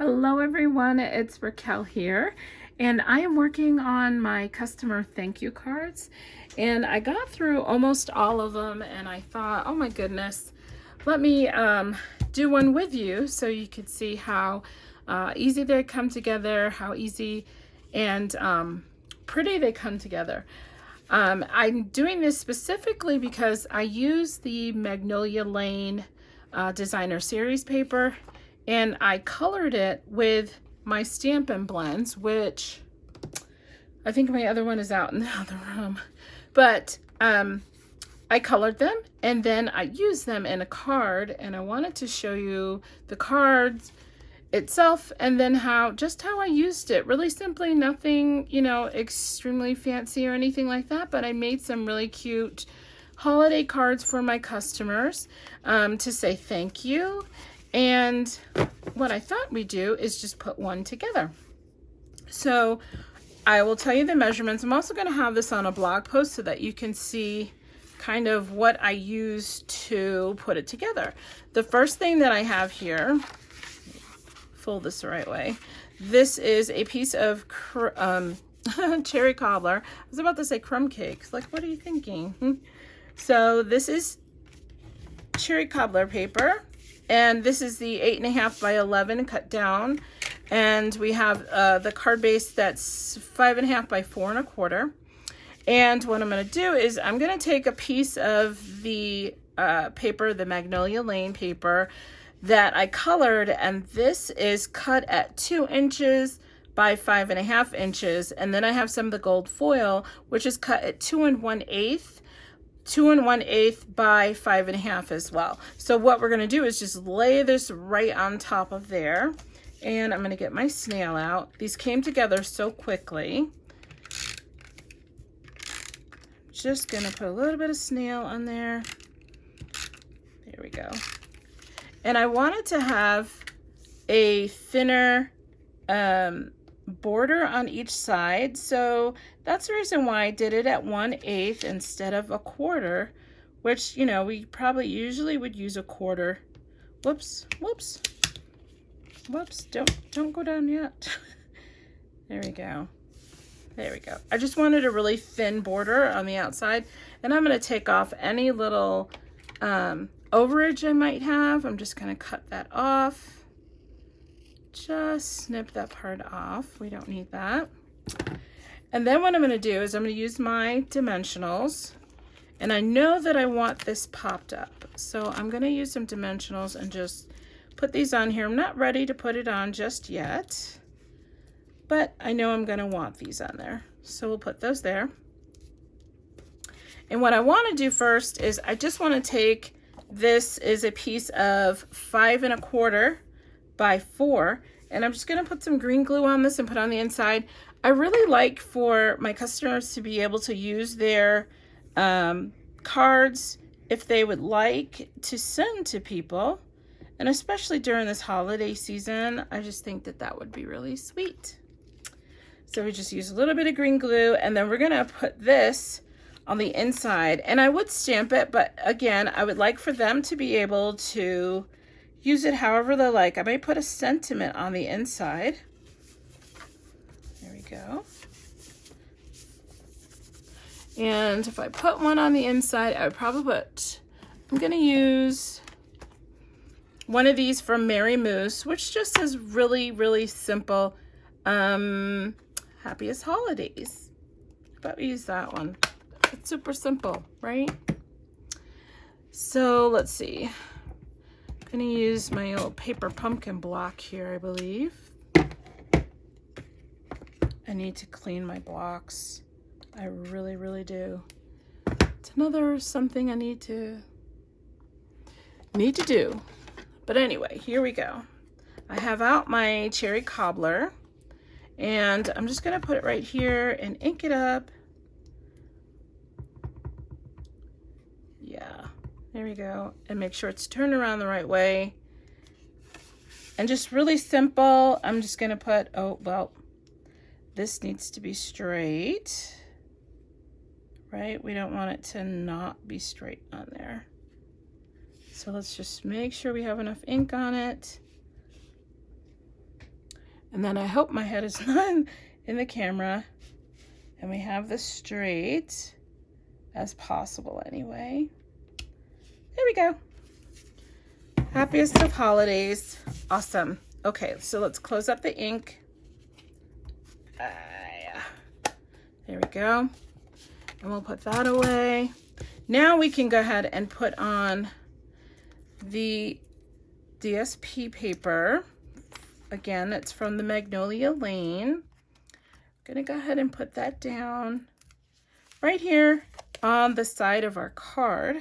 Hello everyone, it's Raquel here, and I am working on my customer thank you cards, and I got through almost all of them, and I thought, oh my goodness, let me do one with you so you could see how easy they come together, how easy and pretty they come together. I'm doing this specifically because I use the Magnolia Lane designer series paper, and I colored it with my Stampin' Blends, which I think my other one is out in the other room, but I colored them and then I used them in a card, and I wanted to show you the cards itself and then just how I used it. Really simply, nothing, you know, extremely fancy or anything like that, but I made some really cute holiday cards for my customers to say thank you. And what I thought we'd do is just put one together. So I will tell you the measurements. I'm also going to have this on a blog post so that you can see kind of what I used to put it together. The first thing that I have here, fold this the right way, this is a piece of cherry cobbler. I was about to say crumb cakes. Like, what are you thinking? So this is cherry cobbler paper. And this is the 8.5 by 11 cut down. And we have the card base that's 5.5 by 4.25. And what I'm going to do is I'm going to take a piece of the paper, the Magnolia Lane paper that I colored, and this is cut at 2 inches by 5.5 inches. And then I have some of the gold foil, which is cut at 2 1/8. 2 1/8 by 5.5 as well. So what we're going to do is just lay this right on top of there, and I'm going to get my snail out. These came together so quickly. Just going to put a little bit of snail on there. There we go. And I wanted to have a thinner border on each side, so that's the reason why I did it at 1/8 instead of 1/4, which, you know, we probably usually would use 1/4. Whoops, don't go down yet. There we go. I just wanted a really thin border on the outside, and I'm going to take off any little overage I might have. I'm just going to cut that off. Just snip that part off. We don't need that. And then what I'm going to do is I'm going to use my dimensionals, and I know that I want this popped up, so I'm going to use some dimensionals and just put these on here. I'm not ready to put it on just yet, but I know I'm going to want these on there, so we'll put those there. And what I want to do first is I just want to take, this is a piece of 5.25 by 4, and I'm just going to put some green glue on this and put on the inside. I really like for my customers to be able to use their cards if they would like to send to people, and especially during this holiday season, I just think that that would be really sweet. So we just use a little bit of green glue, and then we're going to put this on the inside, and I would stamp it, but again, I would like for them to be able to use it however they like. I might put a sentiment on the inside. There we go. And if I put one on the inside, I would probably put, I'm going to use one of these from Mary Moose, which just is really, really simple. Happiest holidays. But we use that one. It's super simple, right? So let's see. I'm going to use my old paper pumpkin block here, I believe. I need to clean my blocks. I really, really do. It's another something I need to do. But anyway, here we go. I have out my cherry cobbler, and I'm just going to put it right here and ink it up. Yeah. There we go. And make sure it's turned around the right way. And just really simple, I'm just going to put, oh, well, this needs to be straight, right? We don't want it to not be straight on there. So let's just make sure we have enough ink on it. And then I hope my head is not in the camera. And we have this straight as possible anyway. There we go. Happiest of holidays. Awesome. Okay, so let's close up the ink. There we go. And we'll put that away. Now we can go ahead and put on the DSP paper. Again, it's from the Magnolia Lane. I'm gonna go ahead and put that down right here on the side of our card.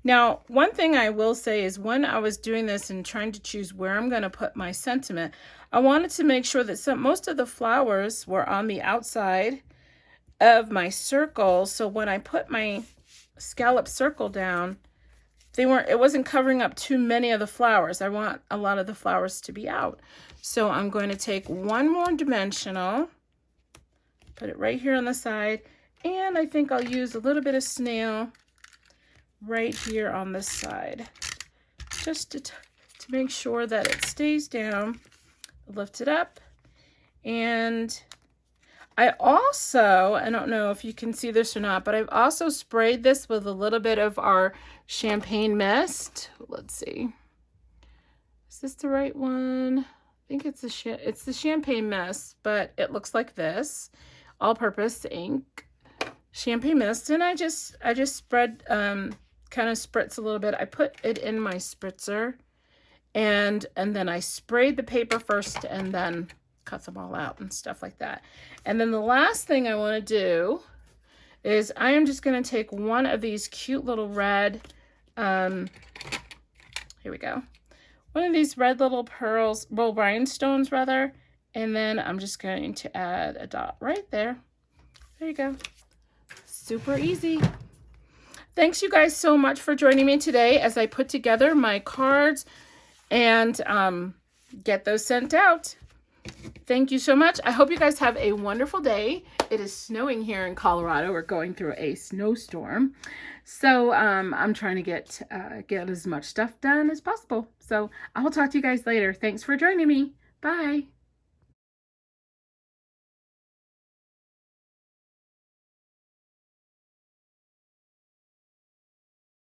Now, one thing I will say is when I was doing this and trying to choose where I'm gonna put my sentiment, I wanted to make sure that most of the flowers were on the outside of my circle. So when I put my scallop circle down, it wasn't covering up too many of the flowers. I want a lot of the flowers to be out. So I'm going to take one more dimensional, put it right here on the side, and I think I'll use a little bit of snail right here on this side, just to make sure that it stays down. Lift it up. And I also, I don't know if you can see this or not, but I've also sprayed this with a little bit of our champagne mist. Let's see. Is this the right one? I think it's the champagne mist, but it looks like this. All-purpose ink. Champagne mist. And I just spread, kind of spritz a little bit. I put it in my spritzer. And then I sprayed the paper first and then cut them all out and stuff like that. And then the last thing I want to do is I am just going to take one of these cute little red, here we go, one of these red little pearls, well, rhinestones rather, and then I'm just going to add a dot right there. There you go. Super easy. Thanks you guys so much for joining me today as I put together my cards and get those sent out. Thank you so much. I hope you guys have a wonderful day. It is snowing here in Colorado. We're going through a snowstorm. So I'm trying to get as much stuff done as possible. So I will talk to you guys later. Thanks for joining me. Bye.